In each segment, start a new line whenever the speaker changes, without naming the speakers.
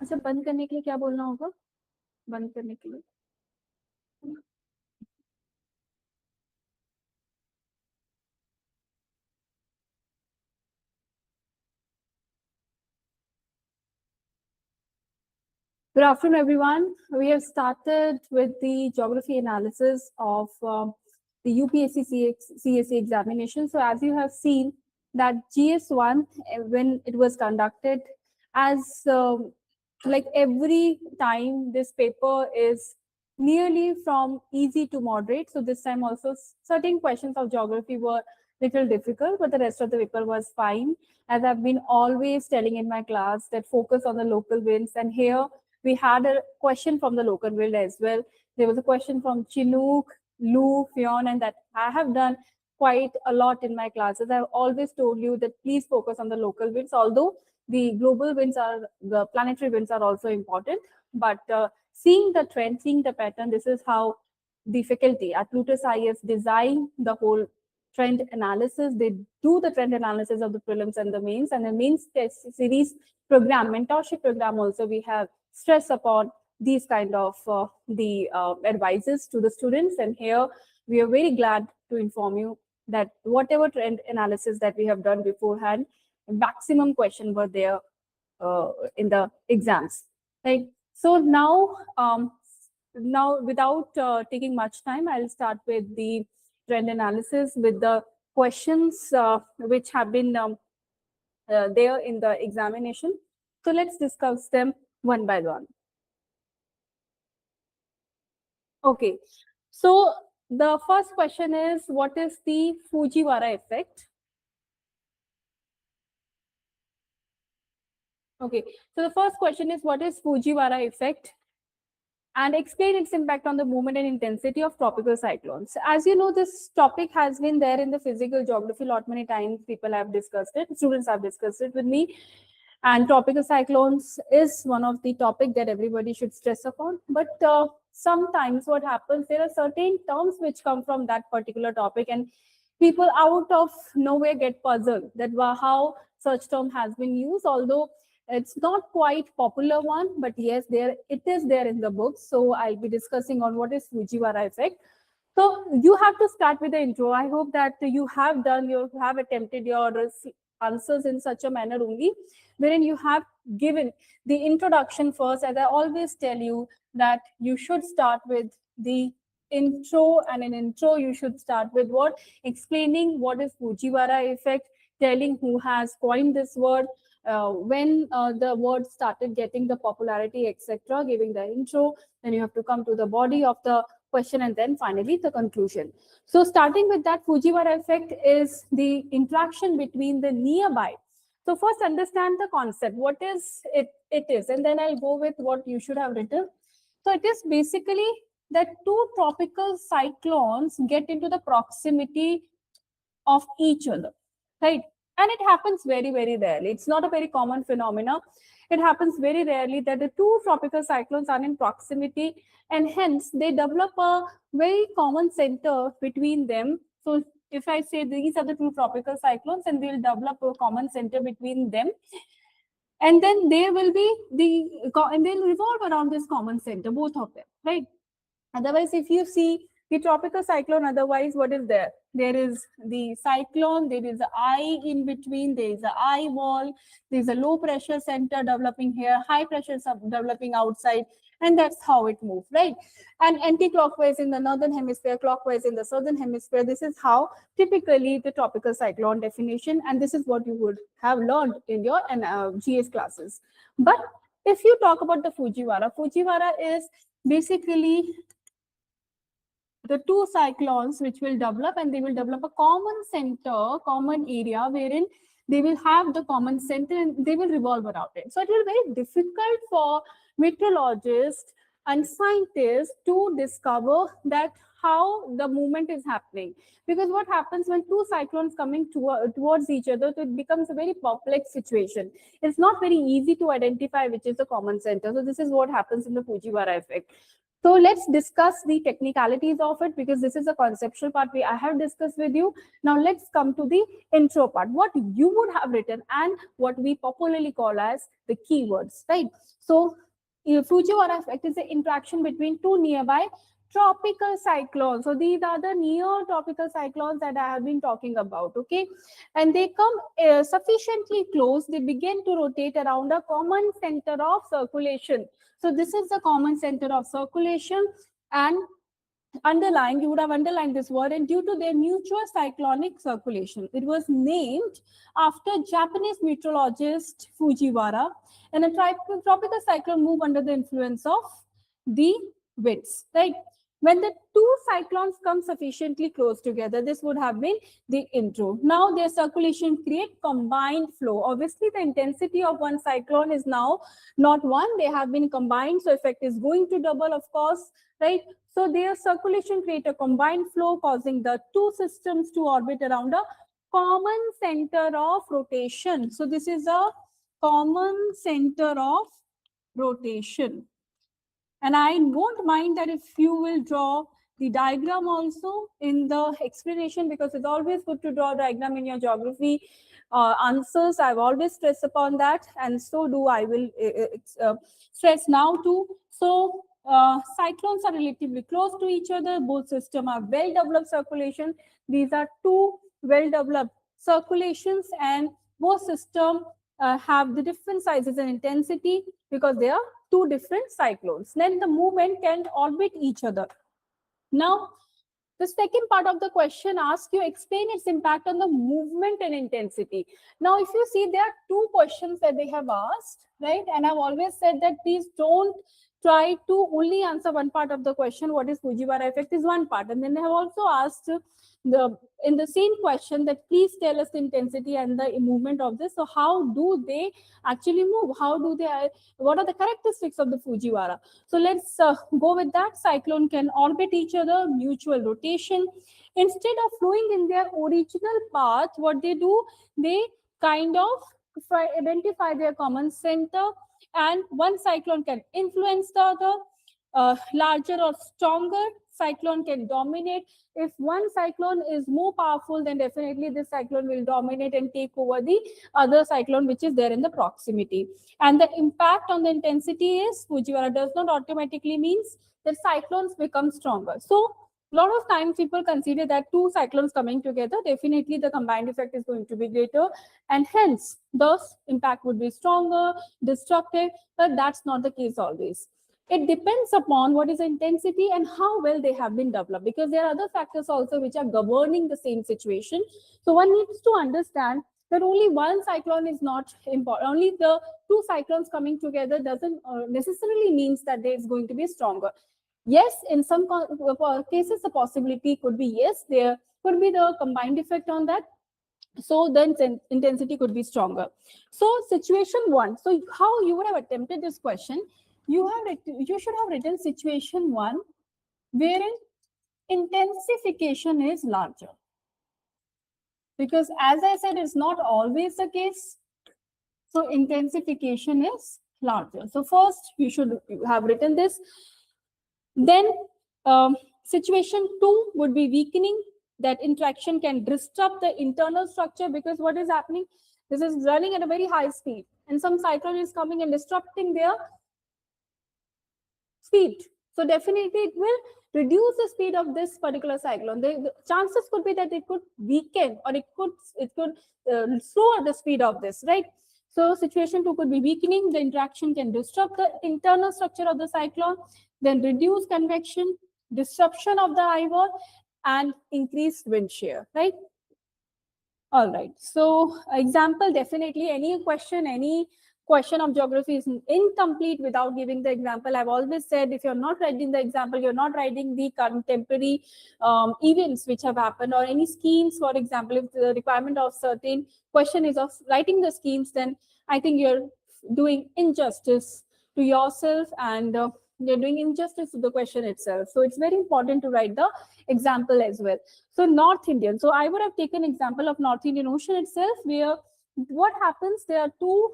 अच्छा, बंद करने के लिए क्या बोलना होगा? बंद करने के लिए Good afternoon, everyone. We have started with the geography analysis of the UPSC CSE examination. So as you have seen that GS1, when it was conducted, as like every time this paper is nearly from easy to moderate. So this time also certain questions of geography were little difficult, but the rest of the paper was fine. As I've been always telling in my class that focus on the local winds, and here we had a question from the local wind as well. There was a question from Chinook, Lu, Fionn, and that I have done quite a lot in my classes. I've always told you that please focus on the local winds, although the global winds are, the planetary winds are also important. But seeing the trend, seeing the pattern, this is how the faculty at Plutus IAS design the whole trend analysis. They do the trend analysis of the prelims and the mains, and the mains test series program, mentorship program also, we have stress upon these kind of the advices to the students. And here we are very glad to inform you that whatever trend analysis that we have done beforehand, maximum question were there in the exams, right? So now without taking much time, I'll start with the trend analysis with the questions which have been there in the examination. So let's discuss them one by one. Okay, so the first question is, what is the Fujiwara effect? Okay, so the first question is, what is Fujiwara effect? And explain its impact on the movement and intensity of tropical cyclones. As you know, this topic has been there in the physical geography lot many times. People have discussed it, students have discussed it with me. And tropical cyclones is one of the topic that everybody should stress upon. But sometimes what happens, there are certain terms which come from that particular topic, and people out of nowhere get puzzled that how such term has been used, although it's not quite popular one, but yes, there it is there in the book. So I'll be discussing on what is Fujiwara effect. So you have to start with the intro. I hope that you have attempted your answers in such a manner only, wherein you have given the introduction first. As I always tell you that you should start with the intro, and in intro you should start with what? Explaining what is Fujiwara effect, telling who has coined this word, when the word started getting the popularity, etc., giving the intro. Then you have to come to the body of the question, and then finally the conclusion. So starting with that, Fujiwara effect is the interaction between the nearby. So first understand the concept, what is it is, and then I'll go with what you should have written. So it is basically that two tropical cyclones get into the proximity of each other, right? And it happens very, very rarely. It's not a very common phenomena. It happens very rarely that the two tropical cyclones are in proximity, and hence they develop a very common center between them. So if I say these are the two tropical cyclones, and they'll develop a common center between them, and then there will be and they'll revolve around this common center, both of them, right? Otherwise, if you see the tropical cyclone, otherwise, what is there? There is the cyclone, there is an eye in between, there is an eye wall, there is a low pressure center developing here, high pressure developing outside, and that's how it moves, right? And anti-clockwise in the northern hemisphere, clockwise in the southern hemisphere. This is how typically the tropical cyclone definition, and this is what you would have learned in your GS classes. But if you talk about the Fujiwara is basically the two cyclones which will develop, and they will develop a common center, common area, wherein they will have the common center and they will revolve around it. So it will be very difficult for meteorologists and scientists to discover that how the movement is happening, because what happens when two cyclones coming towards each other, so it becomes a very complex situation. It's not very easy to identify which is the common center. So this is what happens in the Fujiwara effect. So let's discuss the technicalities of it, because this is a conceptual part I have discussed with you. Now let's come to the intro part, what you would have written and what we popularly call as the keywords, right? So Fujiwara effect is the interaction between two nearby tropical cyclones. So these are the near tropical cyclones that I have been talking about, okay? And they come sufficiently close, they begin to rotate around a common center of circulation. So this is the common center of circulation, and underlined, you would have underlined this word, and due to their mutual cyclonic circulation. It was named after Japanese meteorologist Fujiwara, and a tropical cyclone move under the influence of the winds, right? When the two cyclones come sufficiently close together, this would have been the intro. Now their circulation create combined flow. Obviously, the intensity of one cyclone is now not one, they have been combined, so effect is going to double, of course, right? So their circulation create a combined flow, causing the two systems to orbit around a common center of rotation. So this is a common center of rotation. And I won't mind that if you will draw the diagram also in the explanation, because it's always good to draw a diagram in your geography answers. I've always stressed upon that, and so do I will stress now too. So cyclones are relatively close to each other. Both systems are well-developed circulation. These are two well-developed circulations, and both systems have the different sizes and intensity because they are two different cyclones. Then the movement can orbit each other. Now, the second part of the question asks you explain its impact on the movement and intensity. Now, if you see, there are two questions that they have asked, right? And I've always said that please don't try to only answer one part of the question. What is Fujiwara effect is one part. And then they have also asked in the same question that please tell us the intensity and the movement of this. So how do they actually move? How do they, what are the characteristics of the Fujiwara? So let's go with that. Cyclone can orbit each other, mutual rotation. Instead of flowing in their original path, what they do, they kind of identify their common center, and one cyclone can influence the other. Larger or stronger cyclone can dominate. If one cyclone is more powerful, then definitely this cyclone will dominate and take over the other cyclone which is there in the proximity. And the impact on the intensity is Fujiwara does not automatically means that cyclones become stronger. So a lot of times people consider that two cyclones coming together, definitely the combined effect is going to be greater, and hence the impact would be stronger, destructive, but that's not the case always. It depends upon what is the intensity and how well they have been developed, because there are other factors also which are governing the same situation. So one needs to understand that only one cyclone is not important. Only the two cyclones coming together doesn't necessarily means that there is going to be stronger. Yes, in some cases, the possibility could be yes, there could be the combined effect on that. So then intensity could be stronger. So situation one. So how you would have attempted this question? You should have written situation one, wherein intensification is larger. Because as I said, it's not always the case. So intensification is larger. So first, you should have written this. Then situation two would be weakening. That interaction can disrupt the internal structure, because what is happening? This is running at a very high speed, and some cyclone is coming and disrupting their speed. So definitely it will reduce the speed of this particular cyclone. The chances could be that it could weaken, or it could slow the speed of this, right? So situation two could be weakening. The interaction can disrupt the internal structure of the cyclone, then reduce convection, disruption of the eye wall, and increased wind shear, right? All right. So example, definitely any question of geography is incomplete without giving the example. I've always said, if you're not writing the example, you're not writing the contemporary events which have happened, or any schemes. For example, if the requirement of certain question is of writing the schemes, then I think you're doing injustice to yourself, and you're doing injustice to the question itself. So it's very important to write the example as well. So North Indian. So I would have taken example of North Indian Ocean itself, where what happens, there are two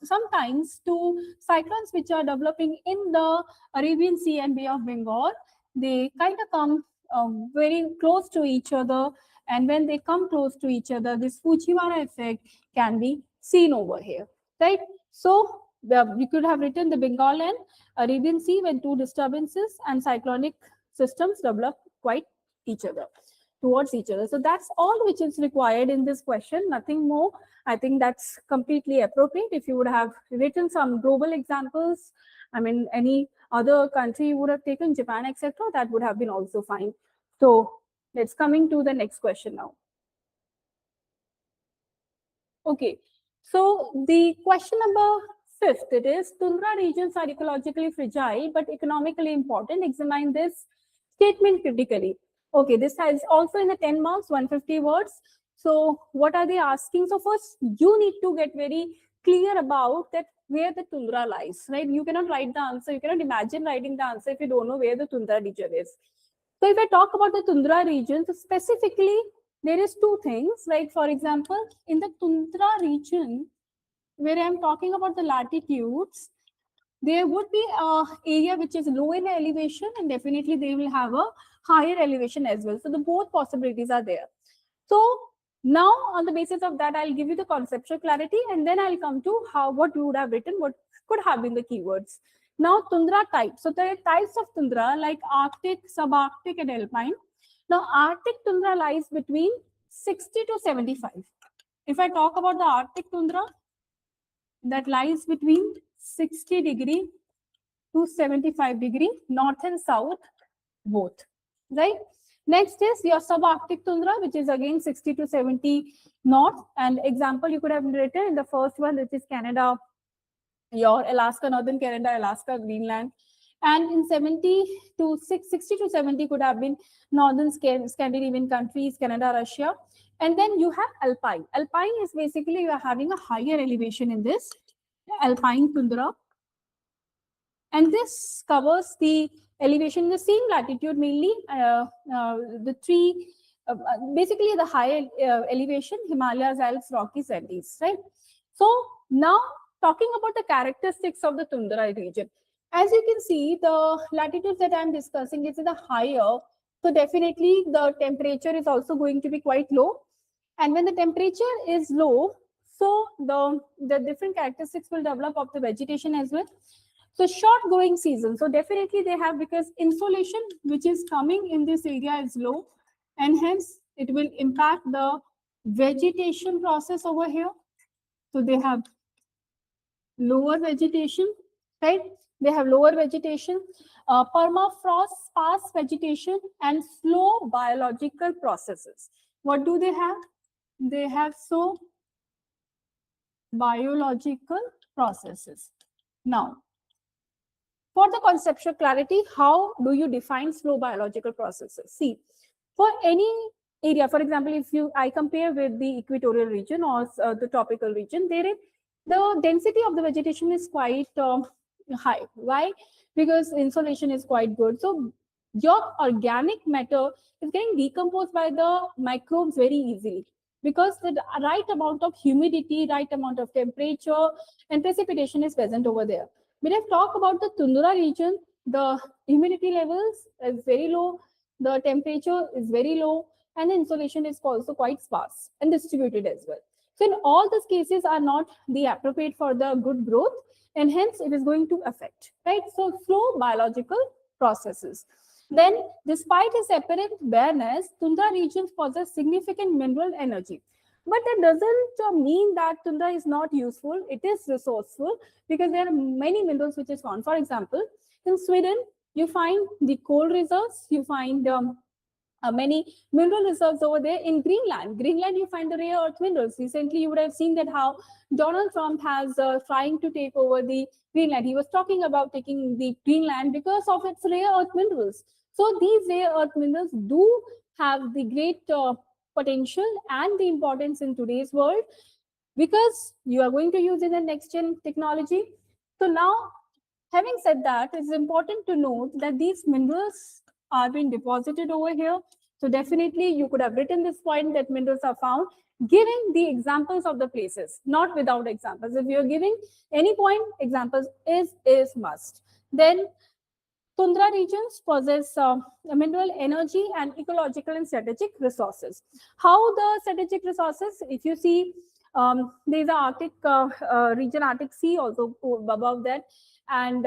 sometimes to cyclones which are developing in the Arabian Sea and Bay of Bengal. They kind of come very close to each other, and when they come close to each other, this Fujiwara effect can be seen over here, right? So we could have written the Bengal and Arabian Sea when two disturbances and cyclonic systems develop quite each other towards each other. So that's all which is required in this question, nothing more. I think that's completely appropriate. If you would have written some global examples, I mean, any other country you would have taken, Japan, etc., that would have been also fine. So let's coming to the next question now. Okay, so the question number 5th, it is tundra regions are ecologically fragile but economically important. Examine this statement critically. Okay, this has also in the 10 marks, 150 words. So what are they asking? So first, you need to get very clear about that where the tundra lies, right? You cannot write the answer. You cannot imagine writing the answer if you don't know where the tundra region is. So if I talk about the tundra region, so specifically, there is two things, like for example, in the tundra region, where I'm talking about the latitudes, there would be a area which is low in elevation, and definitely they will have a higher elevation as well. So the both possibilities are there. So now on the basis of that, I'll give you the conceptual clarity, and then I'll come to how what you would have written, what could have been the keywords. Now tundra types. So there are types of tundra like Arctic, subarctic, and alpine. Now Arctic tundra lies between 60 to 75. If I talk about the Arctic tundra, that lies between 60 degree to 75 degree, north and south, both, right? Next is your subarctic tundra, which is again 60 to 70 north. And example you could have written in the first one, which is Canada, your Alaska, northern Canada, Alaska, Greenland. And in 60 to 70 could have been northern Scandinavian countries, Canada, Russia. And then you have alpine. Alpine is basically you are having a higher elevation in this alpine tundra. And this covers the elevation in the same latitude, mainly the three, basically the higher elevation, Himalayas, Alps, Rockies, Andes, right? So now talking about the characteristics of the tundra region. As you can see, the latitudes that I'm discussing is the higher. So definitely the temperature is also going to be quite low. And when the temperature is low, so the different characteristics will develop of the vegetation as well. So short growing season. So definitely they have, because insolation which is coming in this area is low, and hence it will impact the vegetation process over here. So they have lower vegetation, right? They have lower vegetation, permafrost, sparse vegetation, and slow biological processes. What do they have? They have so biological processes. Now, for the conceptual clarity, how do you define slow biological processes? See, for any area, for example, if I compare with the equatorial region or the tropical region, the density of the vegetation is quite high. Why? Because insolation is quite good. So your organic matter is getting decomposed by the microbes very easily, because the right amount of humidity, right amount of temperature and precipitation is present over there. When I talk about the tundra region, the humidity levels is very low, the temperature is very low, and the insolation is also quite sparse and distributed as well. So in all these cases are not the appropriate for the good growth, and hence it is going to affect, right? So slow biological processes. Then, despite its apparent bareness, tundra regions possess significant mineral energy. But that doesn't mean that tundra is not useful. It is resourceful because there are many minerals which is found. For example, in Sweden, you find the coal reserves, you find many mineral reserves over there. In Greenland, you find the rare earth minerals. Recently, you would have seen that how Donald Trump has trying to take over the Greenland. He was talking about taking the Greenland because of its rare earth minerals. So these rare earth minerals do have the great potential and the importance in today's world, because you are going to use in the next gen technology. So now, having said that, it's important to note that these minerals are being deposited over here. So definitely you could have written this point that minerals are found. giving the examples of the places, not without examples. If you're giving any point, examples is must. Then tundra regions possess mineral energy and ecological and strategic resources. How the strategic resources? If you see, there is a Arctic region, Arctic Sea also above that, and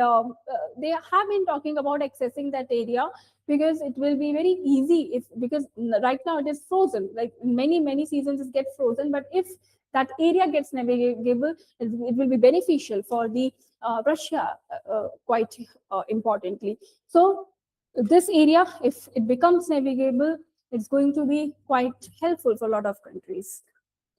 they have been talking about accessing that area because it will be very easy if, because right now it is frozen, like many seasons it gets frozen, but if that area gets navigable, it will be beneficial for the Russia quite importantly. So this area, if it becomes navigable, it's going to be quite helpful for a lot of countries.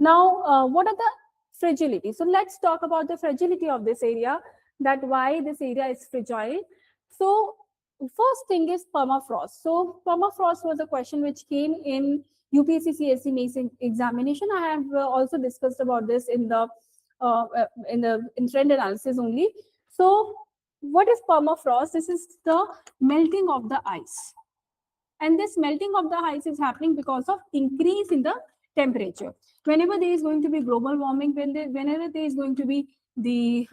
Now, what are the fragility? So let's talk about the fragility of this area, that why this area is fragile. So first thing is permafrost. So permafrost was a question which came in UPSC CSE Mains examination. I have also discussed about this in the trend analysis only. So what is permafrost? This is the melting of the ice. And this melting of the ice is happening because of increase in the temperature. Whenever there is going to be global warming, whenever there is going to be the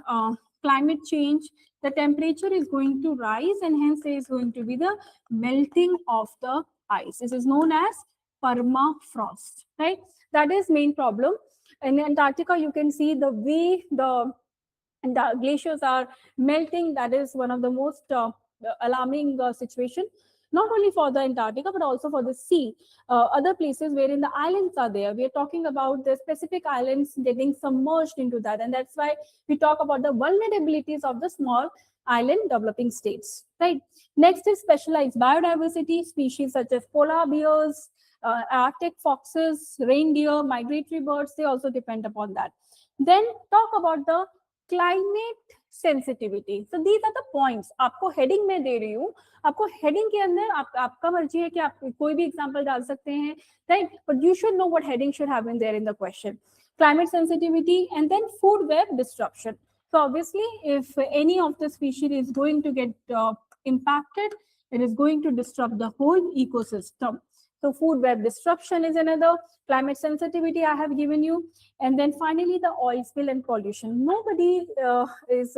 climate change, the temperature is going to rise, and hence there is going to be the melting of the ice. This is known as permafrost, right? That is main problem. In Antarctica, you can see the way the glaciers are melting. That is one of the most alarming situation, not only for the Antarctica, but also for the sea. Other places wherein the islands are there, we are talking about the specific islands getting submerged into that. And that's why we talk about the vulnerabilities of the small island developing states, right? Next is specialized biodiversity. Species such as polar bears, Arctic foxes, reindeer, migratory birds, they also depend upon that. Then talk about the climate sensitivity. So these are the points. आपको heading में दे रही हूँ, आपको heading के अंदर आपका मर्जी है कि आप कोई भी example डाल सकते हैं, right? But you should know what heading should have been there in the question. Climate sensitivity, and then food web disruption. So obviously, if any of the species is going to get impacted, it is going to disrupt the whole ecosystem. So food web disruption is another. Climate sensitivity I have given you. And then finally, the oil spill and pollution. Nobody is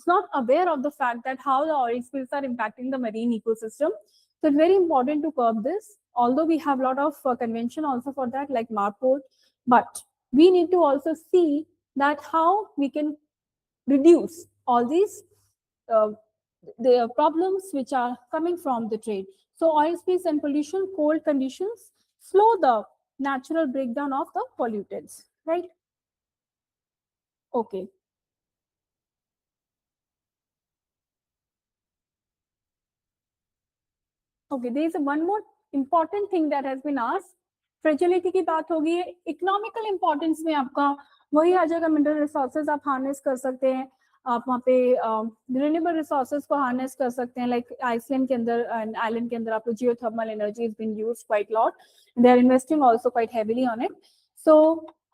not aware of the fact that how the oil spills are impacting the marine ecosystem. So it's very important to curb this. Although we have a lot of convention also for that, like MARPOL, but we need to also see that how we can reduce all these the problems which are coming from the trade. So oil spills and pollution, cold conditions slow the natural breakdown of the pollutants, right? Okay. Okay, there is one more important thing that has been asked. Fragility की बात होगी, economical importance में आपका वही आ जाएगा, mineral resources आप harness कर सकते हैं, आप वहाँ पे रिन्यूएबल रिसोर्सेज को हार्नेस कर सकते हैं, लाइक आइसलैंड के अंदर, आइलैंड के अंदर आपको geothermal energy is been used quite lot, they are investing also quite heavily on it. So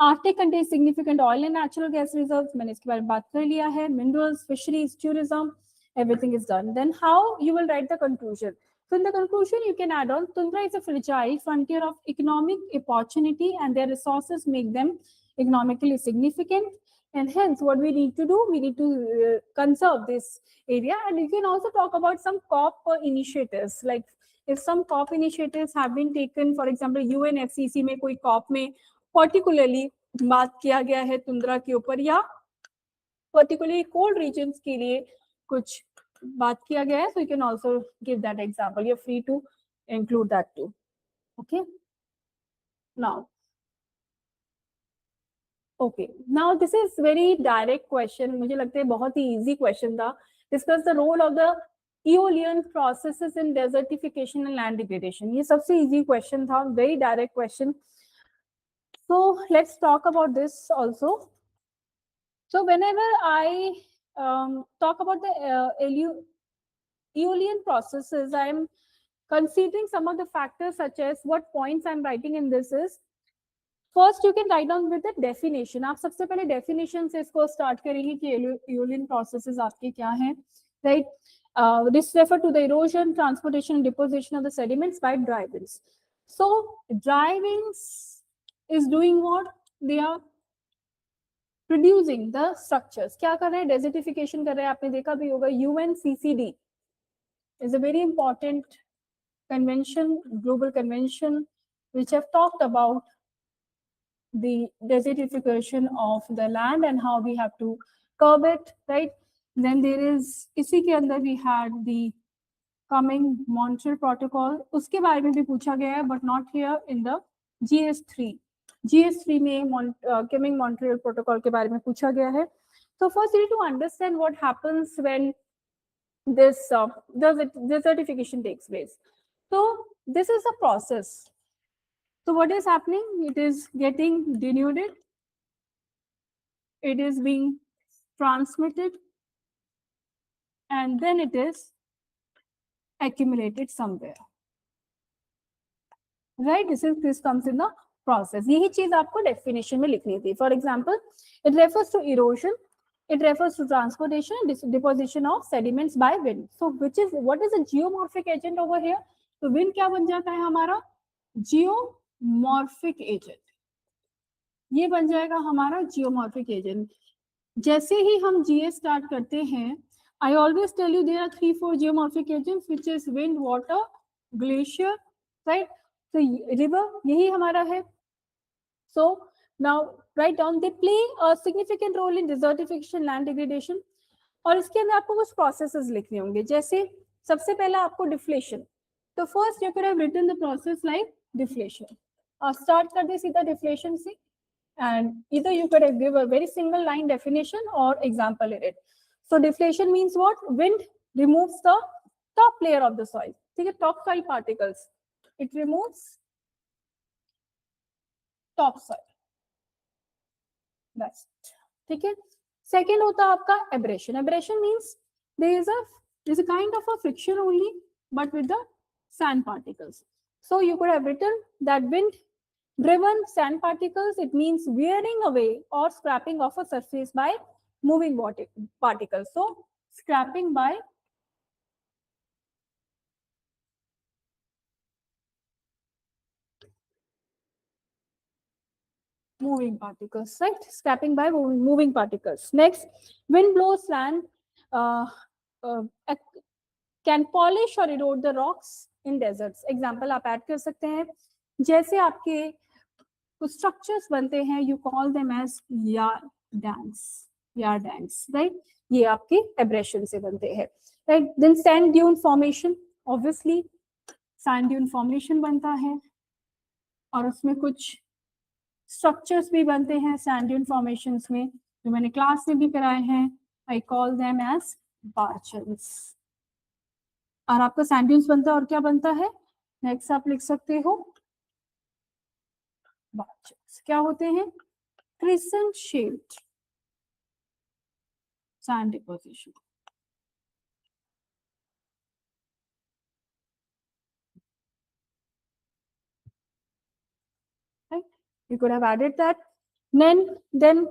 Arctic contains significant oil and natural gas reserves, मैंने इसके बारे में बात कर लिया है. Minerals, fisheries, tourism, everything is done. Then how you will write the conclusion? So in the conclusion, you can add on, tundra is a fragile frontier of economic opportunity and their resources make them economically significant. And hence, what we need to do, we need to conserve this area. And you can also talk about some COP initiatives. Like if some COP initiatives have been taken, for example, UNFCCC में कोई COP में particularly बात किया गया है tundra के ऊपर, या particularly cold regions के लिए कुछ बात किया गया है, so you can also give that example. You're free to include that too. Okay. Now, this is very direct question. मुझे लगता है बहुत ही easy question था. Discuss the role of the aeolian processes in desertification and land degradation. ये सबसे easy question था, very direct question. So let's talk about this also. So whenever I talk about the aeolian processes, I am considering some of the factors such as what points I am writing in this is. First, you can write down with the definition. आप सबसे पहले definition से इसको start करेंगे कि aeolian processes आपके क्या हैं, right? This refer to the erosion, transportation, and deposition of the sediments by dry winds. So dry winds is doing what? They are producing the structures. क्या कर रहे हैं? Desertification कर रहे हैं. आपने देखा भी होगा UNCCD is a very important convention, global convention, which have talked about the desertification of the land and how we have to curb it, right? Then there is, इसी के अंदर we had the coming Montreal protocol, उसके बारे में भी पूछा गया है, but not here in the GS3. GS3 में coming Montreal protocol के बारे में पूछा गया है. So first you need to understand what happens when this desertification takes place. So this is a process. So what is happening? It is getting denuded. It is being transmitted. And then it is accumulated somewhere. Right? This comes in the process. यही चीज आपको definition में लिखनी थी. For example, it refers to erosion. It refers to transportation and deposition of sediments by wind. So what is a geomorphic agent over here? So wind क्या बन जाता है हमारा? Geomorphic agent. ये बन जाएगा हमारा geomorphic agent. जैसे ही हम GS स्टार्ट करते हैं, I always tell you there are 3-4 geomorphic agents, which is wind, water, glacier, right? So river यही हमारा है. So now write down, they play a significant role in desertification, land degradation. और इसके अंदर आपको कुछ processes लिखने होंगे. जैसे सबसे पहला आपको deflation. तो first you could have written the process like deflation. Start कर दे सीधा deflation से. And either you could have give a very single line definition or example in it. So deflation means what? Wind removes the top layer of the soil. ठीक है, top soil particles. It removes top soil. That's it. ठीक है. Second होता है आपका abrasion. Abrasion means there is a kind of a friction only, but with the sand particles. So you could have written that wind driven sand particles, it means wearing away or scraping off a surface by moving particles. So scraping by moving particles, right? Scraping by moving particles. Next, wind blows land can polish or erode the rocks in deserts. Example आप add कर सकते हैं. जैसे आपके कुछ structures बनते हैं, you call them as yard dams, right? ये आपके abrasion से बनते हैं, right? Then sand dune formation, obviously sand dune formation बनता है और उसमें कुछ स्ट्रक्चर्स भी बनते हैं sand dune formations में, जो मैंने क्लास में भी कराए हैं. I call them as barchans. और आपका sand dunes बनता है और क्या बनता है? नेक्स्ट आप लिख सकते हो barchans. क्या होते हैं? Crescent shaped sand deposition. Right? You could have added that. Then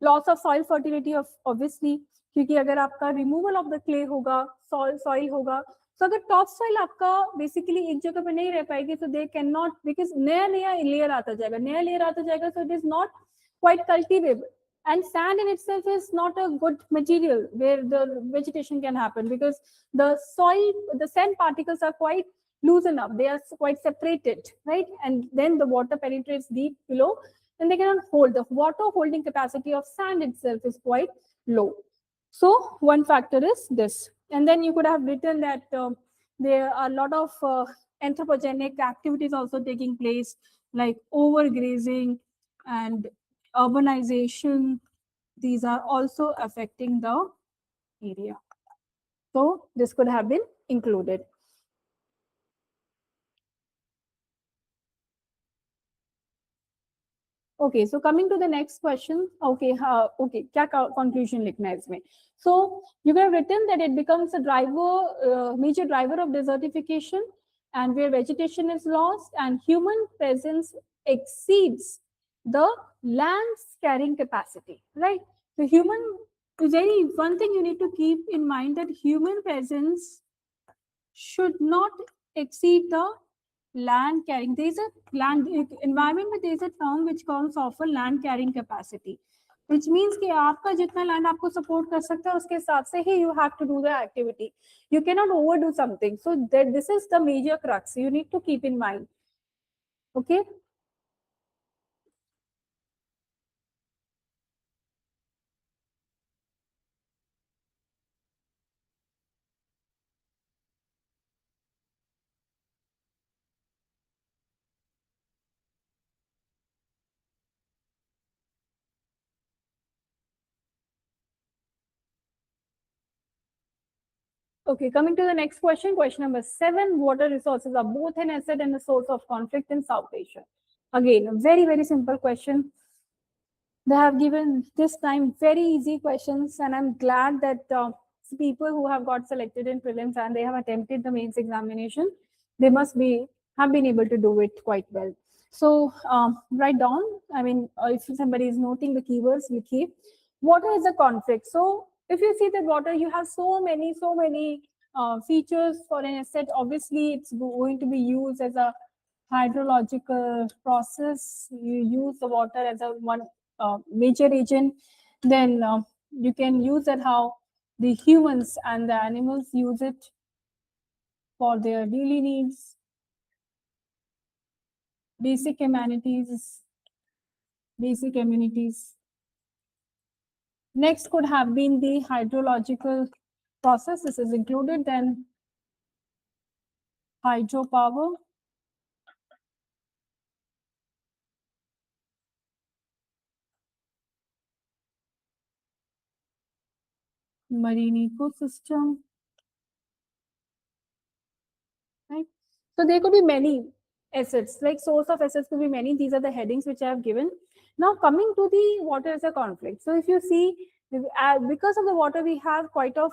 loss of soil fertility of obviously, क्योंकि अगर आपका removal of the clay होगा, soil होगा, तो अगर top soil आपका basically एक जगह पे नहीं रह पाएगी, so they cannot, because नया layer आता जाएगा, so it is not quite cultivable. And sand in itself is not a good material where the vegetation can happen, because the sand particles are quite loose enough, they are quite separated, right? And then the water penetrates deep below, and they cannot hold. The water holding capacity of sand itself is quite low. So one factor is this. And then you could have written that there are a lot of anthropogenic activities also taking place, like overgrazing and urbanization. These are also affecting the area. So this could have been included. Okay, so coming to the next question. Okay, क्या conclusion लिखना है इसमें? So you have written that it becomes a major driver of desertification, and where vegetation is lost and human presence exceeds the land's carrying capacity, right? So one thing you need to keep in mind, that human presence should not exceed the land carrying. There is a land environment में there is a term which comes of a land carrying capacity, which means कि आपका जितना land आपको support कर सकता है उसके हिसाब से ही you have to do the activity. You cannot overdo something. So that this is the major crux. You need to keep in mind. Okay. Okay, coming to the next question, question number 7. Water resources are both an asset and a source of conflict in South Asia. Again, a very, very simple question. They have given this time very easy questions, and I'm glad that people who have got selected in prelims and they have attempted the mains examination, they must be have been able to do it quite well. So write down, I mean, if somebody is noting the keywords, we keep water is a conflict. So if you see that water, you have so many features for an asset. Obviously, it's going to be used as a hydrological process. You use the water as a one major agent. Then you can use it how the humans and the animals use it for their daily needs, basic amenities, basic amenities. Next could have been the hydrological process. This is included. Then hydropower. Marine ecosystem. Right? So there could be many assets, like source of assets could be many. These are the headings which I have given. Now coming to the water as a conflict. So if you see, because of the water, we have quite of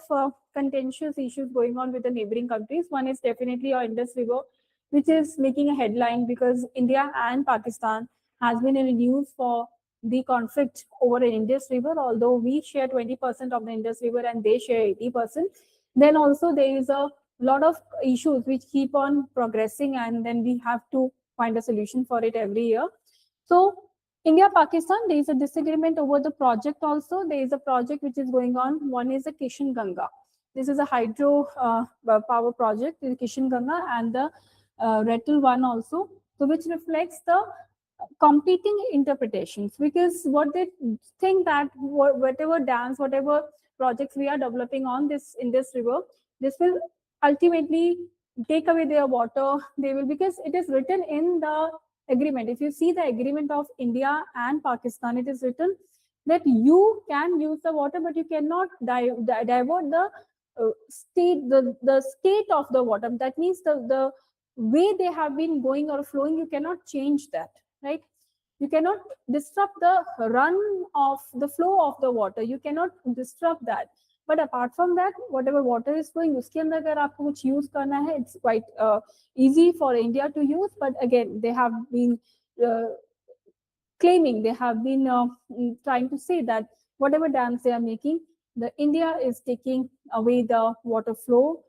contentious issues going on with the neighboring countries. One is definitely our Indus River, which is making a headline because India and Pakistan has been in the news for the conflict over an Indus River, although we share 20% of the Indus River and they share 80%. Then also there is a lot of issues which keep on progressing, and then we have to find a solution for it every year. So India, Pakistan, there is a disagreement over the project also. There is a project which is going on. One is the Kishan Ganga. This is a hydro power project, the Kishan Ganga, and the Rettal one also, so which reflects the competing interpretations, because what they think that whatever dams, whatever projects we are developing on this in this river, this will ultimately take away their water. They will, because it is written in the agreement. If you see the agreement of India and Pakistan, it is written that you can use the water, but you cannot divert the state of the water. That means the way they have been going or flowing, you cannot change that, right? You cannot disrupt the run of the flow of the water. You cannot disrupt that. But apart from that, whatever water is flowing, उसके अंदर अगर आपको कुछ use करना है, it's quite easy for India to use. But again, they have been claiming, they have been trying to say that whatever dams they are making, the India is taking away the water flow,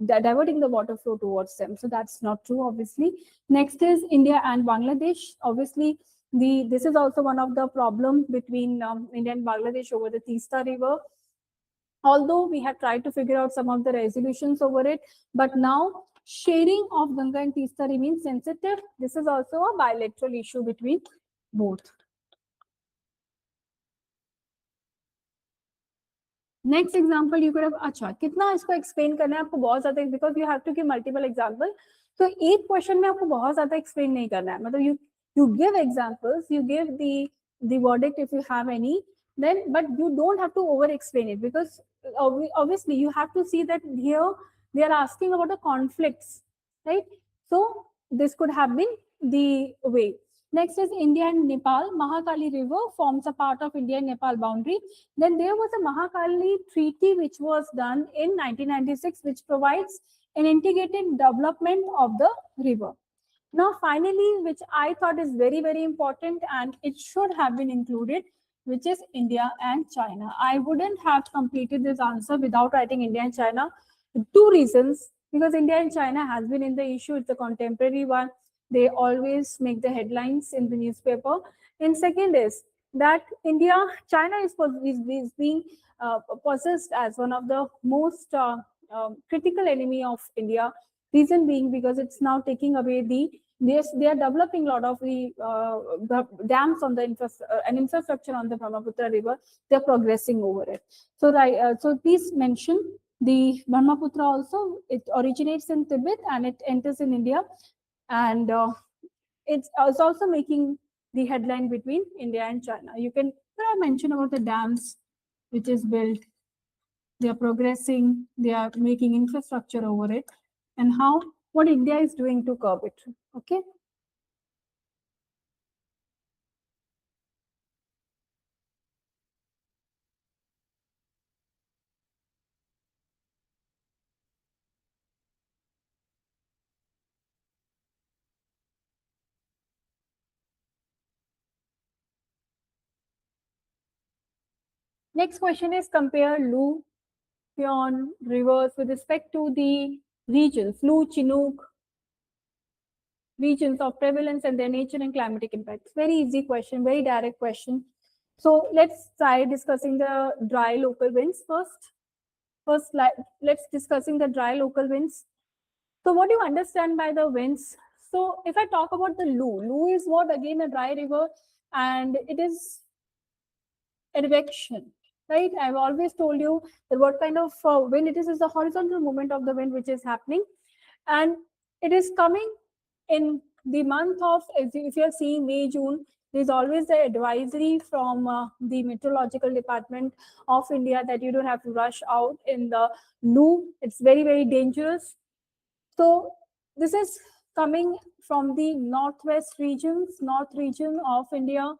diverting the water flow towards them. So that's not true, obviously. Next is India and Bangladesh. Obviously, this is also one of the problem between India and Bangladesh over the Teesta River. Although we have tried to figure out some of the resolutions over it, but now sharing of Ganga and Teesta remains sensitive. This is also a bilateral issue between both. Next example, you could have, अच्छा कितना इसको explain करना है आपको बहुत ज़्यादा, because you have to give multiple example. So एक question में आपको बहुत ज़्यादा explain नहीं करना है. मतलब you give examples, you give the verdict if you have any, then but you don't have to over explain it, because obviously you have to see that here they are asking about the conflicts, right? So this could have been the way. Next is India and Nepal. Mahakali River forms a part of India and Nepal boundary. Then there was a Mahakali Treaty which was done in 1996, which provides an integrated development of the river. Now, finally, which I thought is very, very important and it should have been included, which is India and China. I wouldn't have completed this answer without writing India and China. Two reasons. because India and China has been in the issue. It's a contemporary one. They always make the headlines in the newspaper. And second is that China is being possessed as one of the most critical enemy of India. Reason being because it's now taking away they are developing a lot of the dams on the infrastructure on the Brahmaputra River. They're progressing over it. So so please mention the Brahmaputra also. It originates in Tibet and it enters in India, and it's also making the headline between India and China. You can mention about the dams which is built. They are progressing. They are making infrastructure over it, and what India is doing to curb it. Okay. Next question is compare Lu, Pion rivers with respect to the regions, Lu, Chinook, regions of prevalence and their nature and climatic impacts. Very easy question, very direct question. So let's try discussing the dry local winds first. First, let's discussing the dry local winds. So what do you understand by the winds? So if I talk about the Lu is what? Again, a dry river, and it is advection, right? I've always told you that what kind of wind it is the horizontal movement of the wind which is happening, and it is coming in the month of, if you're seeing May, June, there's always the advisory from the meteorological department of India that you don't have to rush out in the Lu. It's very, very dangerous. So this is coming from the north region of India,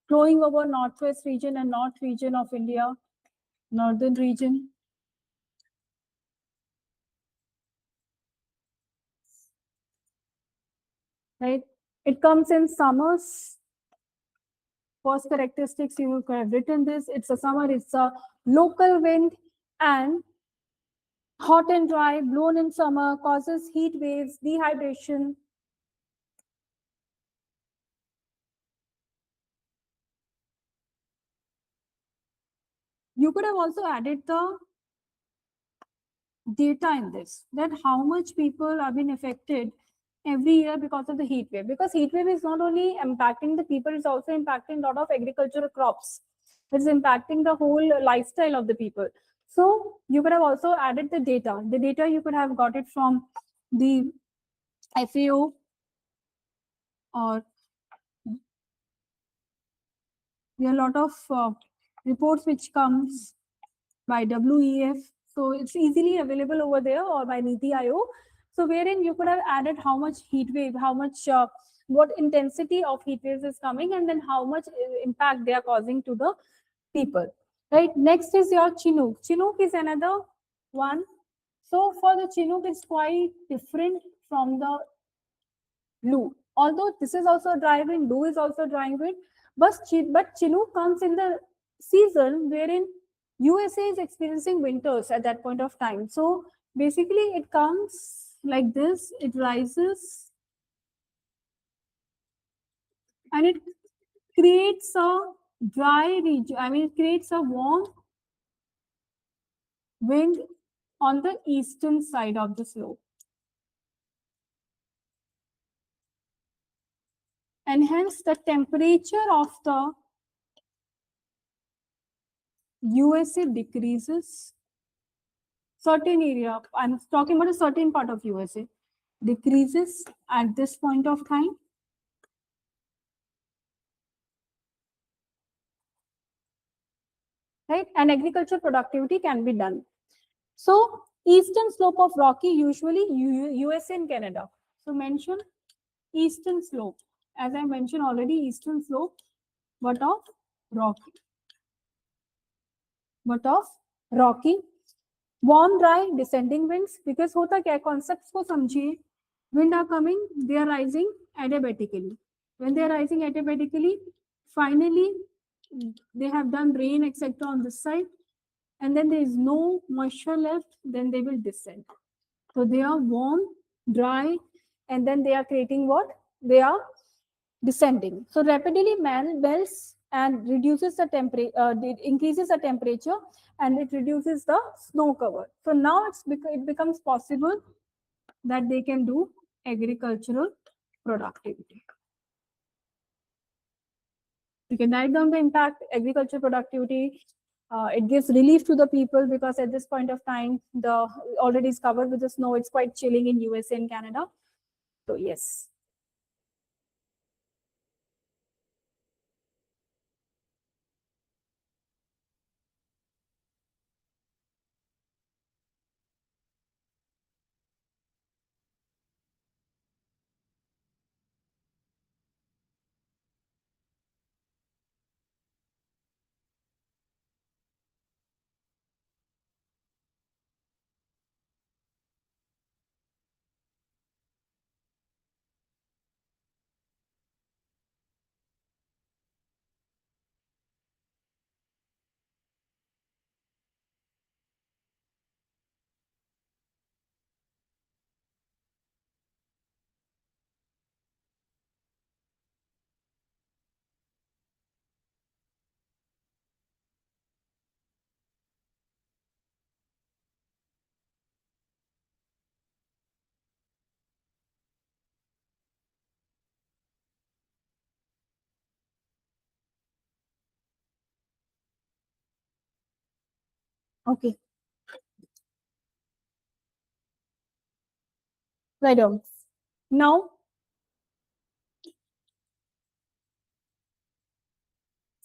flowing over northwest region and north region of India, northern region. Right? It comes in summers. First characteristics, you have written this. It's a summer, it's a local wind, and hot and dry, blown in summer, causes heat waves, dehydration. You could have also added the data in this, that how much people have been affected every year because of the heat wave. Because heat wave is not only impacting the people, it's also impacting a lot of agricultural crops. It's impacting the whole lifestyle of the people. So you could have also added the data. The data you could have got it from the FAO, or there are a lot of reports which comes by WEF. So it's easily available over there, or by Niti Aayog. So wherein you could have added how much heat wave, how much, what intensity of heat waves is coming, and then how much impact they are causing to the people. Right. Next is your Chinook. Chinook is another one. So for the Chinook, it's quite different from the Lu. Although this is also a dry wind, Lu is also dry wind, but Chinook comes in the season wherein USA is experiencing winters at that point of time. So basically it comes like this, it rises and it creates a dry region. I mean, it creates a warm wind on the eastern side of the slope. And hence the temperature of the USA decreases. Certain area, I'm talking about a certain part of USA, decreases at this point of time. Right? And agricultural productivity can be done. So eastern slope of Rocky, usually USA and Canada. So mention eastern slope. As I mentioned already, eastern slope, but of Rocky. But of Rocky. Warm, dry, descending winds. Because hota kya, concepts ko samjhiye. Wind are coming, they are rising adiabatically. When they are rising adiabatically, finally they have done rain, etc. on this side. and then there is no moisture left, then they will descend. So they are warm, dry, and then they are creating what? They are descending. So rapidly melts and reduces the temperature, it increases the temperature and it reduces the snow cover. So now it becomes possible that they can do agricultural productivity. You can write down the impact, agricultural productivity. It gives relief to the people because at this point of time, the already is covered with the snow. It's quite chilling in USA and Canada. So yes. Okay. Right on. Now,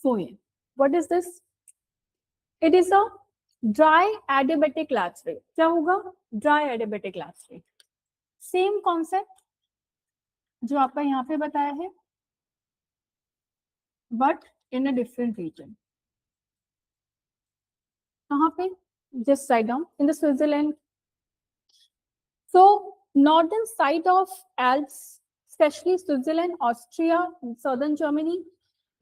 phoneme. What is this? It is a dry adiabatic lacerate. क्या होगा? Dry adiabatic lacerate. Same concept जो आपका यहाँ पे बताया है, but in a different region. कहाँ पे? Just write down in the Switzerland. So northern side of Alps, especially Switzerland, Austria, southern Germany,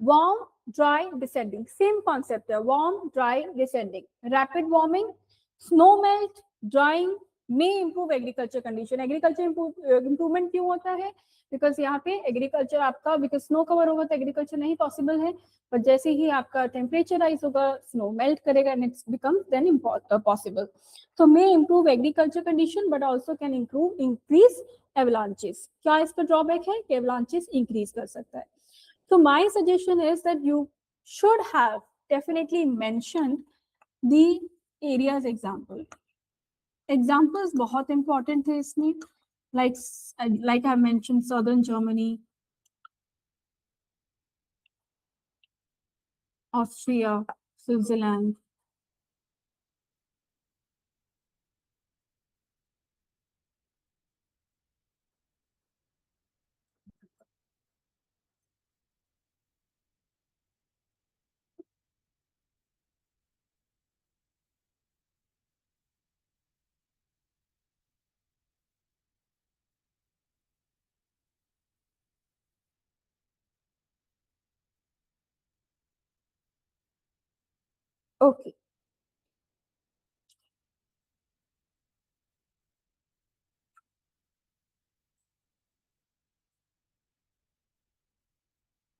warm, dry, descending. Same concept there, warm, dry, descending. Rapid warming, snow melt, drying may improve agriculture condition. Agriculture improvement क्यों होता है? Because यहाँ पे agriculture आपका, because snow cover होगा तो agriculture नहीं possible है. But जैसे ही आपका temperature rise होगा, snow melt करेगा and it becomes then possible. So may improve agriculture condition, but also can increase avalanches. क्या इसका drawback है? कि avalanches increase कर सकता है. So my suggestion is that you should have definitely mentioned the areas example. Examples बहुत important थे इसमें, like I mentioned southern Germany, Austria, Switzerland. Okay.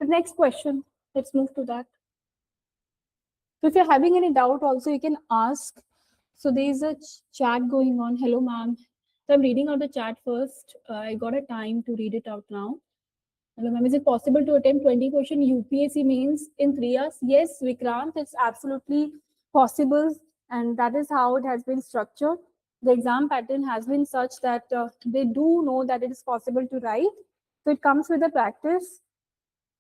The next question, let's move to that. So if you're having any doubt also, you can ask. So there is a chat going on. Hello, ma'am. So I'm reading out the chat first. I got a time to read it out now. Hello, ma'am. Is it possible to attempt 20 question UPSC mains in 3 years? Yes, Vikrant, it's absolutely possible. And that is how it has been structured. The exam pattern has been such that they do know that it is possible to write. So it comes with the practice.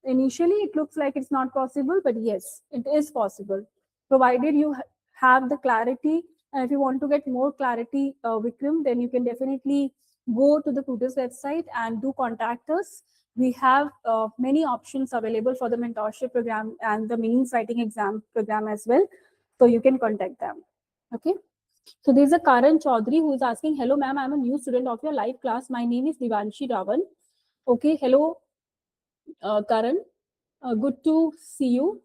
Initially, it looks like it's not possible, but yes, it is possible, provided you have the clarity. And if you want to get more clarity, Vikram, then you can definitely go to the Plutus website and do contact us. We have many options available for the mentorship program and the means writing exam program as well. So you can contact them. Okay. So there's a Karan Chaudhary who is asking, hello, ma'am, I'm a new student of your live class. My name is Divanshi Ravan. Okay. Hello, Karan. Good to see you.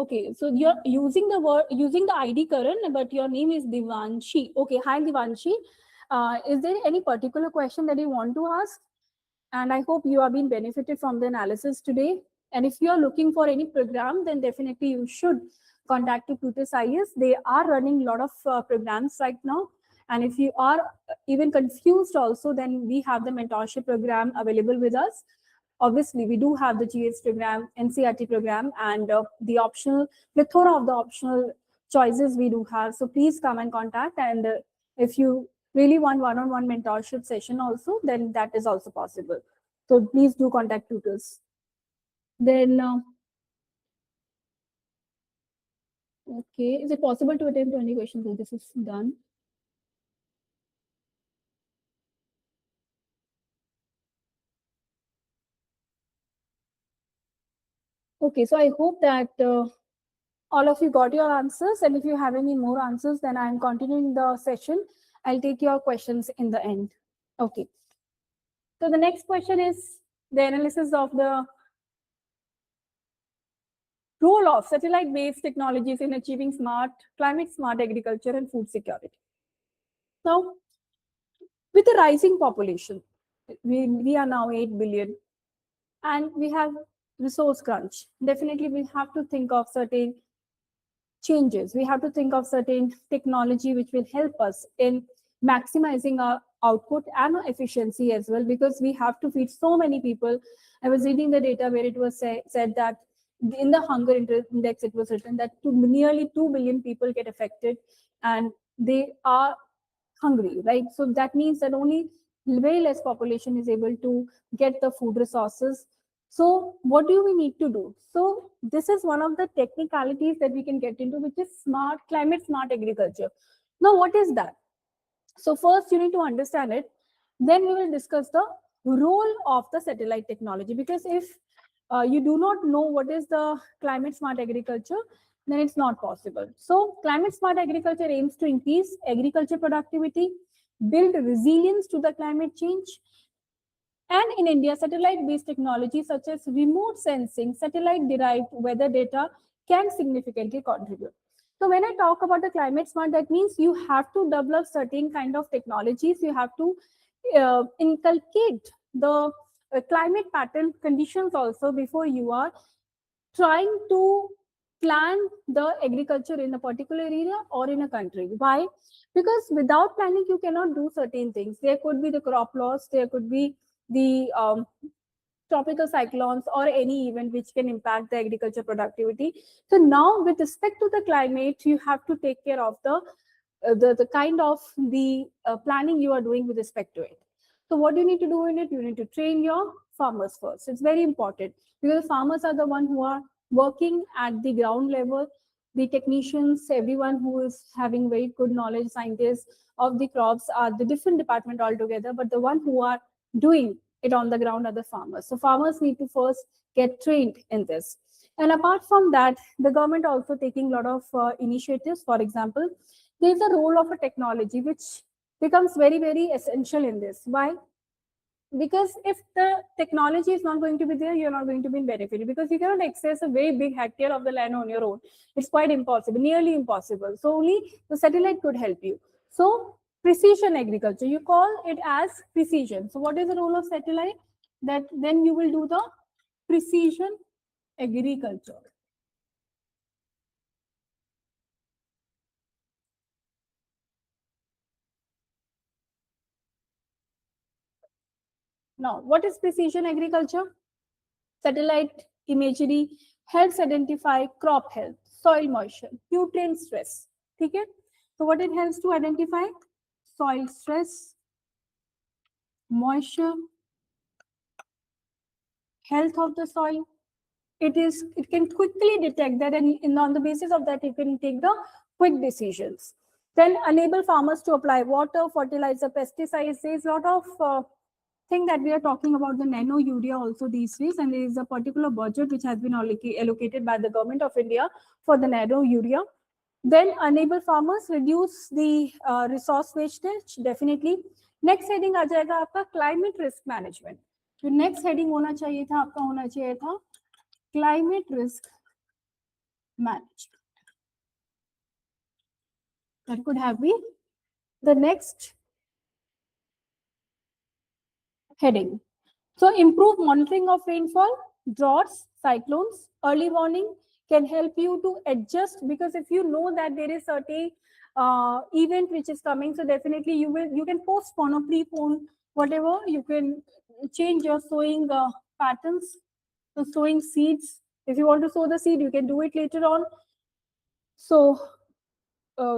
Okay, so you're using the ID Karan, but your name is Divanshi. Okay, hi Divanshi. Is there any particular question that you want to ask? And I hope you have been benefited from the analysis today. And if you are looking for any program, then definitely you should contact to Plutus IAS. They are running a lot of programs right now. And if you are even confused also, then we have the mentorship program available with us. Obviously, we do have the GS program, NCRT program, and the optional, plethora of the optional choices we do have. So please come and contact. And if you really want one-on-one mentorship session also, then that is also possible. So please do contact tutors. Then, okay, is it possible to attempt 20 questions? So this is done. Okay, so I hope that all of you got your answers. And if you have any more answers, then I'm continuing the session. I'll take your questions in the end. Okay. So the next question is the analysis of the role of satellite-based technologies in achieving climate-smart agriculture and food security. Now, with the rising population, we are now 8 billion, and we have resource crunch. Definitely, we have to think of certain changes. We have to think of certain technology which will help us in maximizing our output and our efficiency as well, because we have to feed so many people. I was reading the data where it was said that in the hunger index, it was written that nearly 2 billion people get affected and they are hungry, right? So that means that only very less population is able to get the food resources. So what do we need to do? So this is one of the technicalities that we can get into, which is climate smart agriculture. Now, what is that? So first you need to understand it. Then we will discuss the role of the satellite technology, because if you do not know what is the climate smart agriculture, then it's not possible. So climate smart agriculture aims to increase agriculture productivity, build resilience to the climate change. And in India, satellite-based technology such as remote sensing, satellite-derived weather data can significantly contribute. So when I talk about the climate smart, that means you have to develop certain kind of technologies. You have to inculcate the climate pattern conditions also before you are trying to plan the agriculture in a particular area or in a country. Why? Because without planning, you cannot do certain things. There could be the crop loss, there could be the tropical cyclones or any event which can impact the agriculture productivity. So now with respect to the climate, you have to take care of the kind of the planning you are doing with respect to it. So what do you need to do in it? You need to train your farmers first. It's very important, because the farmers are the one who are working at the ground level. The technicians, everyone who is having very good knowledge, scientists of the crops are the different department altogether, but the one who are doing it on the ground are the farmers. So farmers need to first get trained in this. And apart from that, the government also taking a lot of initiatives. For example, there is a role of a technology which becomes very, very essential in this. Why? Because if the technology is not going to be there, you're not going to be benefited, because you cannot access a very big hectare of the land on your own. It's quite impossible, nearly impossible. So only the satellite could help you. So precision agriculture, you call it as precision. So what is the role of satellite? That then you will do the precision agriculture. Now, what is precision agriculture? Satellite imagery helps identify crop health, soil moisture, nutrient stress. Okay? So what it helps to identify? Soil stress, moisture, health of the soil. It can quickly detect that, and on the basis of that, it can take the quick decisions. Then enable farmers to apply water, fertilizer, pesticides. There's a lot of thing that we are talking about the nano urea also these days, and there is a particular budget which has been allocated by the government of India for the nano urea. Then enable farmers, reduce the resource wastage, definitely. Next heading आ जाएगा आपका climate risk management. जो next heading होना चाहिए था आपका होना चाहिए था climate risk managed. That could have been the next heading. So improve monitoring of rainfall, droughts, cyclones, early warning can help you to adjust, because if you know that there is certain event which is coming, so definitely you can postpone or prepone whatever. You can change your sowing patterns, so sowing seeds. If you want to sow the seed, you can do it later on. So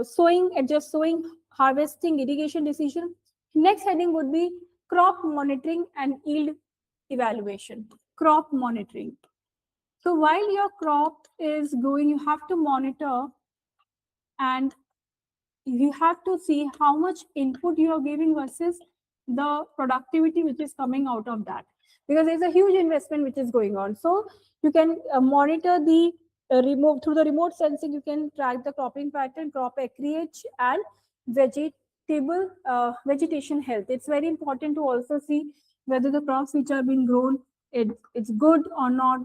sowing, adjust sowing, harvesting, irrigation decision. Next heading would be crop monitoring and yield evaluation. Crop monitoring. So while your crop is growing, you have to monitor and you have to see how much input you are giving versus the productivity which is coming out of that, because there's a huge investment which is going on. So you can monitor the remote, through the remote sensing, you can track the cropping pattern, crop acreage, and vegetation health. It's very important to also see whether the crops which are being grown, it's good or not.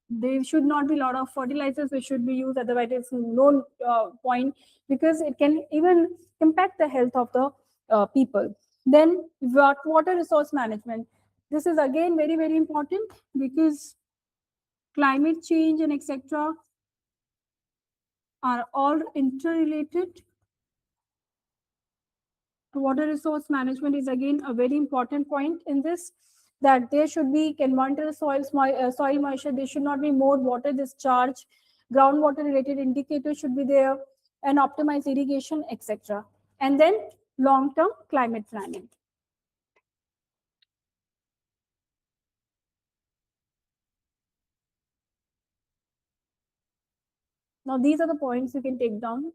There should not be a lot of fertilizers which should be used, otherwise it's no point, because it can even impact the health of the people. Then water resource management. This is again very, very important, because climate change and etc. are all interrelated. Water resource management is again a very important point in this, that there should be, can monitor soil moisture, there should not be more water discharge, groundwater related indicators should be there, and optimize irrigation, etc. And then long-term climate planning. Now these are the points you can take down.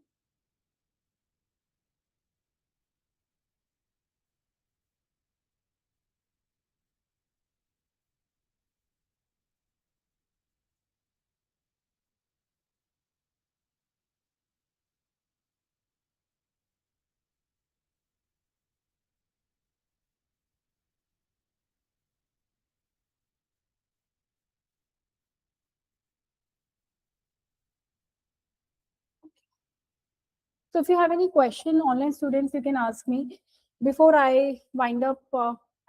So if you have any question, online students, you can ask me. Before I wind up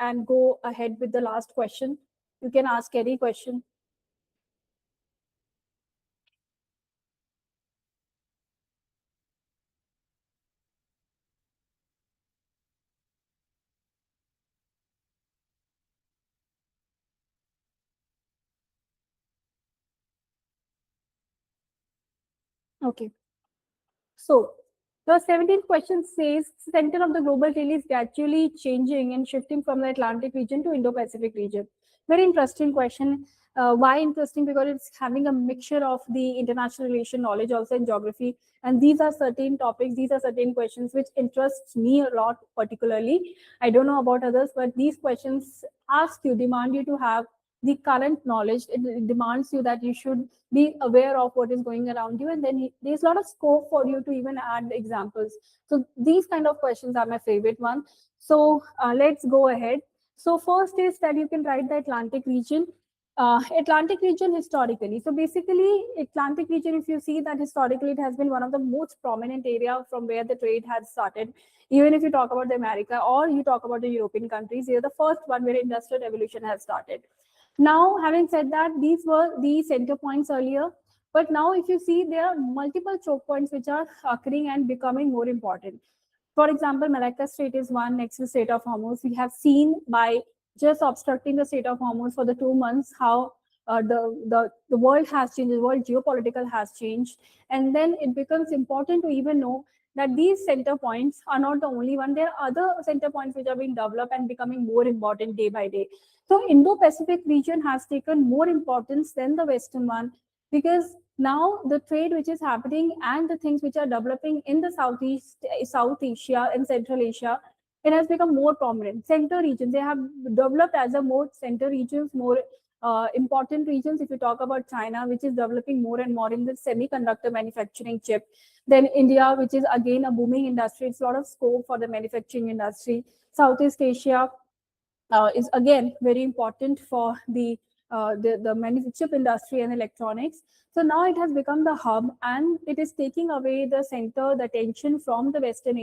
and go ahead with the last question, you can ask any question. Okay. So the 17th question says, center of the global tail is gradually changing and shifting from the Atlantic region to Indo-Pacific region. Very interesting question. Why interesting? Because it's having a mixture of the international relation knowledge also in geography. And these are certain topics, these are certain questions which interests me a lot particularly. I don't know about others, but these questions ask you, demand you to have the current knowledge. It demands you that you should be aware of what is going around you, and then there's a lot of scope for you to even add examples. So these kind of questions are my favorite one. So let's go ahead. So first is that you can write the Atlantic region. Atlantic region historically. So basically, Atlantic region, if you see that historically, it has been one of the most prominent area from where the trade has started. Even if you talk about the America or you talk about the European countries, they're the first one where industrial revolution has started. Now, having said that, these were the center points earlier. But now, if you see, there are multiple choke points which are occurring and becoming more important. For example, Malacca Strait is one, next to Strait of Hormuz. We have seen by just obstructing the Strait of Hormuz for the 2 months how the world has changed, the world geopolitical has changed. And then it becomes important to even know that these center points are not the only one. There are other center points which are being developed and becoming more important day by day. So Indo-Pacific region has taken more importance than the Western one, because now the trade which is happening and the things which are developing in the South Asia and Central Asia, it has become more prominent. Center regions, they have developed as a more center regions, more important regions. If you talk about China, which is developing more and more in the semiconductor manufacturing chip, then India, which is again a booming industry, it's a lot of scope for the manufacturing industry. Southeast Asia is again very important for the chip industry and electronics. So now it has become the hub, and it is taking away the center, the attention from the Western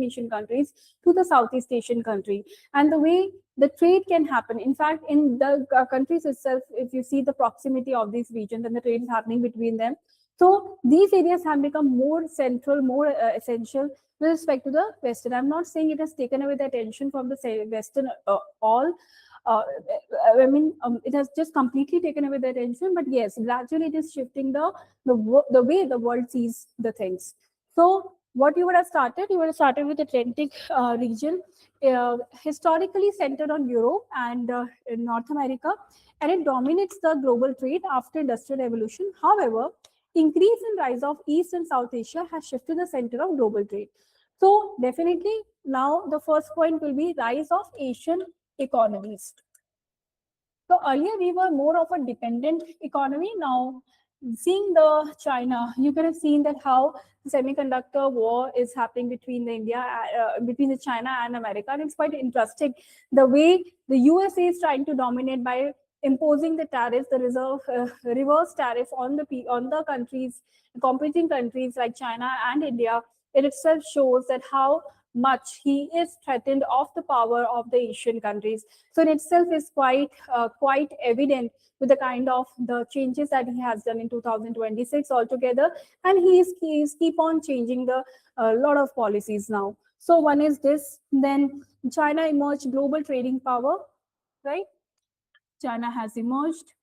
Asian countries to the Southeast Asian country. And the way the trade can happen, in fact, in the countries itself, if you see the proximity of these regions and the trade is happening between them, so these areas have become more central, more essential with respect to the Western. I'm not saying it has taken away the attention from the Western all. It has just completely taken away the attention, but yes, gradually it is shifting the way the world sees the things. So what you would have started, with the Atlantic region, historically centered on Europe and in North America, and it dominates the global trade after industrial revolution. However, increase in rise of East and South Asia has shifted the center of global trade. So definitely now the first point will be rise of Asian economies. So earlier we were more of a dependent economy. Now, seeing the China, you could have seen that how the semiconductor war is happening between between the China and America, and it's quite interesting the way the USA is trying to dominate by imposing the tariffs, the reverse tariff on the countries, competing countries like China and India. It itself shows that how much he is threatened of the power of the Asian countries. So in itself is quite evident with the kind of the changes that he has done in 2026 altogether, and he is keep on changing the lot of policies now. So one is this. Then China emerged global trading power, right? China has emerged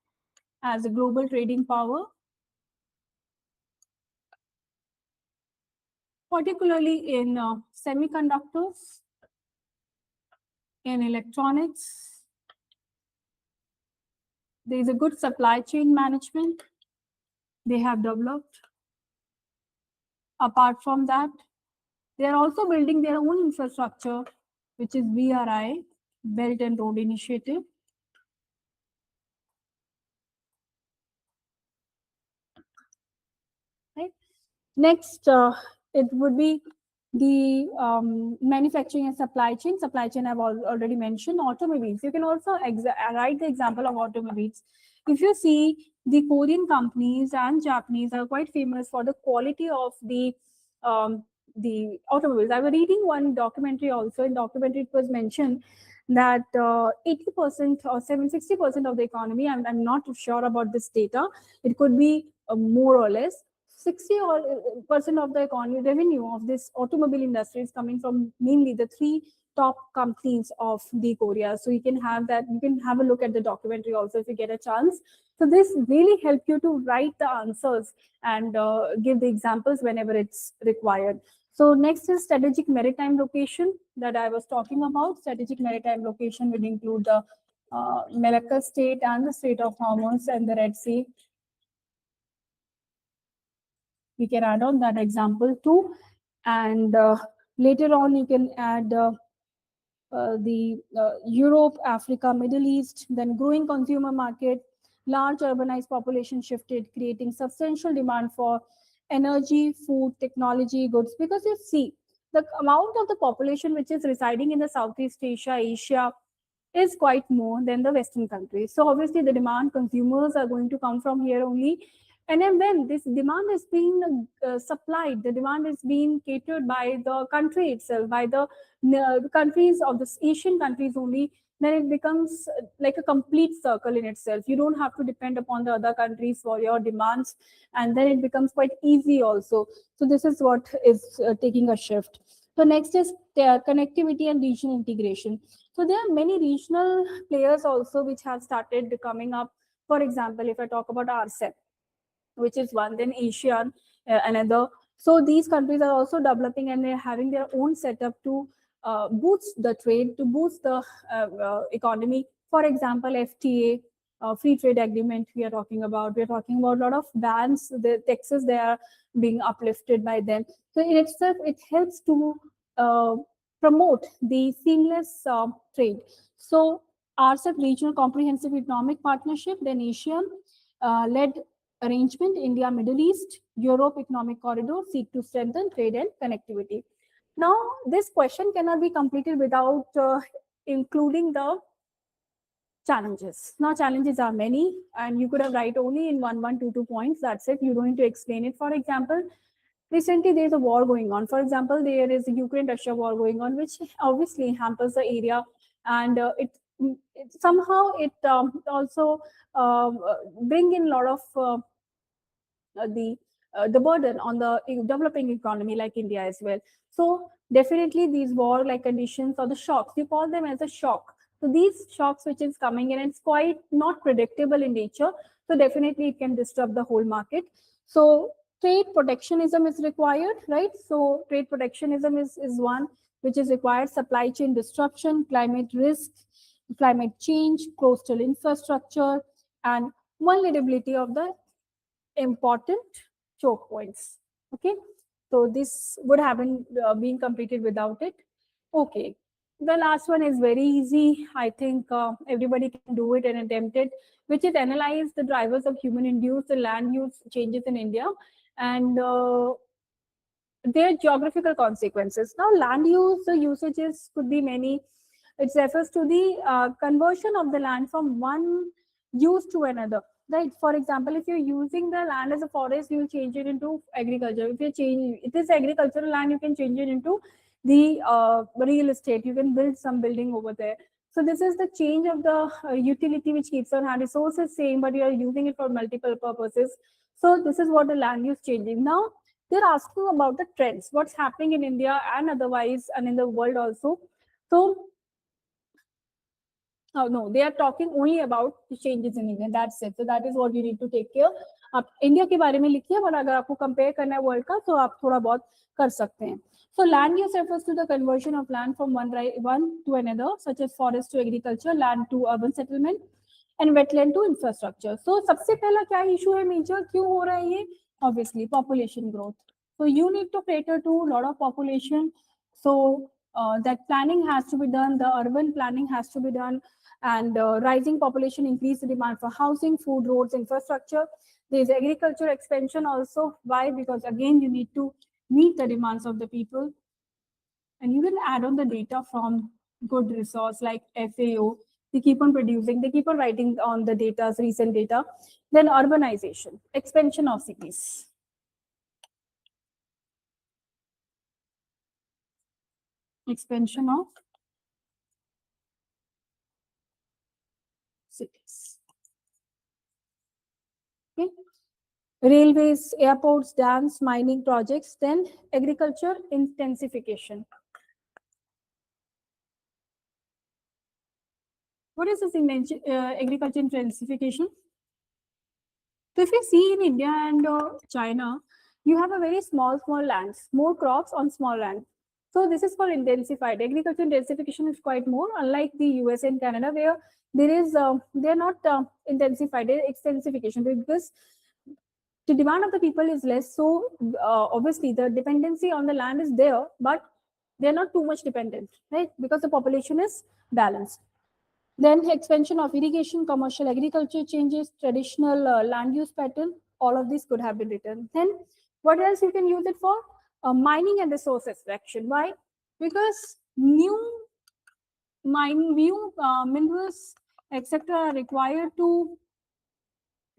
as a global trading power, particularly in semiconductors, in electronics. There is a good supply chain management they have developed. Apart from that, they are also building their own infrastructure, which is BRI, Belt and Road Initiative. Right. Next, it would be the manufacturing and supply chain. Supply chain I've already mentioned. Automobiles. You can also write the example of automobiles. If you see, the Korean companies and Japanese are quite famous for the quality of the automobiles. I was reading one documentary also. In documentary, it was mentioned that 80% or 60% of the economy, I'm not sure about this data, it could be more or less, 60% of the economy revenue of this automobile industry is coming from mainly the three top companies of the Korea. So you can have that, you can have a look at the documentary also if you get a chance. So this really help you to write the answers and give the examples whenever it's required. So next is strategic maritime location that I was talking about. Strategic maritime location will include the Malacca State and the Strait of Hormuz and the Red Sea. We can add on that example too. And later on, you can add the Europe, Africa, Middle East, then growing consumer market, large urbanized population shifted, creating substantial demand for energy, food, technology, goods. Because you see, the amount of the population which is residing in the Southeast Asia is quite more than the Western countries. So obviously the demand, consumers are going to come from here only. And then when this demand is being supplied, the demand is being catered by the country itself, by the countries of the Asian countries only, then it becomes like a complete circle in itself. You don't have to depend upon the other countries for your demands, and then it becomes quite easy also. So this is what is taking a shift. So next is connectivity and regional integration. So there are many regional players also which have started coming up. For example, if I talk about RCEP, which is one, then ASEAN, another. So these countries are also developing and they're having their own setup to boost the trade, to boost the economy. For example, FTA, free trade agreement we are talking about. We're talking about a lot of bans, the taxes, they are being uplifted by them. So in itself, it helps to promote the seamless trade. So RCEP, Regional Comprehensive Economic Partnership, then ASEAN led arrangement, India, Middle East, Europe Economic Corridor seek to strengthen trade and connectivity. Now, this question cannot be completed without including the challenges. Now, challenges are many, and you could have write only in 2 points. That's it. You don't need to explain it. For example, recently there is a war going on. For example, there is a Ukraine-Russia war going on, which obviously hampers the area, and it somehow it also bring in a lot of the burden on the developing economy like India as well. So definitely these war-like conditions or the shocks, you call them as a shock. So these shocks which is coming in, it's quite not predictable in nature. So definitely it can disrupt the whole market. So trade protectionism is required, right? So trade protectionism is one which is required. Supply chain disruption, climate risk, climate change, coastal infrastructure, and vulnerability of the important choke points. Okay, so this would have been completed without it. Okay, the last one is very easy. I think everybody can do it and attempt it, which is analyze the drivers of human-induced land use changes in India and their geographical consequences. Now, land use usages could be many. It refers to the conversion of the land from one use to another. Right. For example, if you're using the land as a forest, you'll change it into agriculture. If you change it is agricultural land, you can change it into the real estate. You can build some building over there. So this is the change of the utility which keeps on hand. Resources same, but you are using it for multiple purposes. So this is what the land use changing. Now they're asking about the trends, what's happening in India and otherwise and in the world also. So oh, no, they are talking only about the changes in India. That's it. So that is what you need to take care. आप India के बारे में लिखिए, पर अगर आपको compare करना है वर्ल्ड का, तो आप थोड़ा बहुत कर सकते हैं. So land use refers to the conversion of land from one to another, such as forest to agriculture, land to urban settlement, and wetland to infrastructure. So सबसे पहला क्या issue है major, क्यों हो रहा है ये? Obviously population growth. So you need to cater to a lot of population. So that planning has to be done. The urban planning has to be done. And rising population increase the demand for housing, food, roads, infrastructure. There is agriculture expansion also. Why? Because again, you need to meet the demands of the people. And you can add on the data from good resource like FAO. They keep on producing, they keep on writing on the data, recent data. Then urbanization, expansion of cities. Expansion of cities. Okay. Railways, airports, dams, mining projects, then agriculture intensification. What is this agriculture intensification? So if you see in India and China, you have a very small lands, more crops on small land. So this is called intensified. Agriculture intensification is quite more, unlike the US and Canada, where there is they're not intensified, they're extensification, because the demand of the people is less. So obviously the dependency on the land is there, but they're not too much dependent, right? Because the population is balanced. Then expansion of irrigation, commercial agriculture changes, traditional land use pattern, all of these could have been written. Then what else you can use it for? Mining and resource extraction. Why? Because new minerals, etc. are required to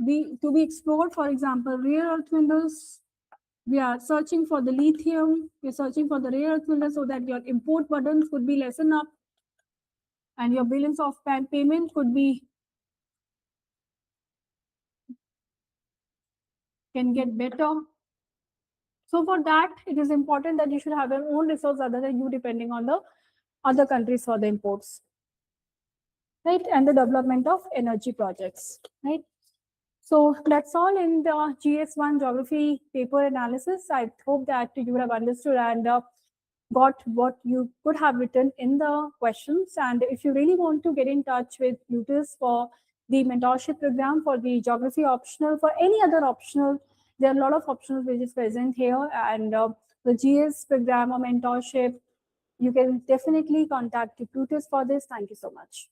be explored. For example, rare earth minerals. We are searching for the lithium. We are searching for the rare earth minerals so that your import burdens could be lessened up, and your balance of payment could be can get better. So for that, it is important that you should have your own resource other than you depending on the other countries for the imports, right? And the development of energy projects, right? So that's all in the GS1 geography paper analysis. I hope that you would have understood and got what you could have written in the questions. And if you really want to get in touch with Plutus for the mentorship program, for the geography optional, for any other optional, there are a lot of options which is present here. And the GS program or mentorship, you can definitely contact Plutus for this. Thank you so much.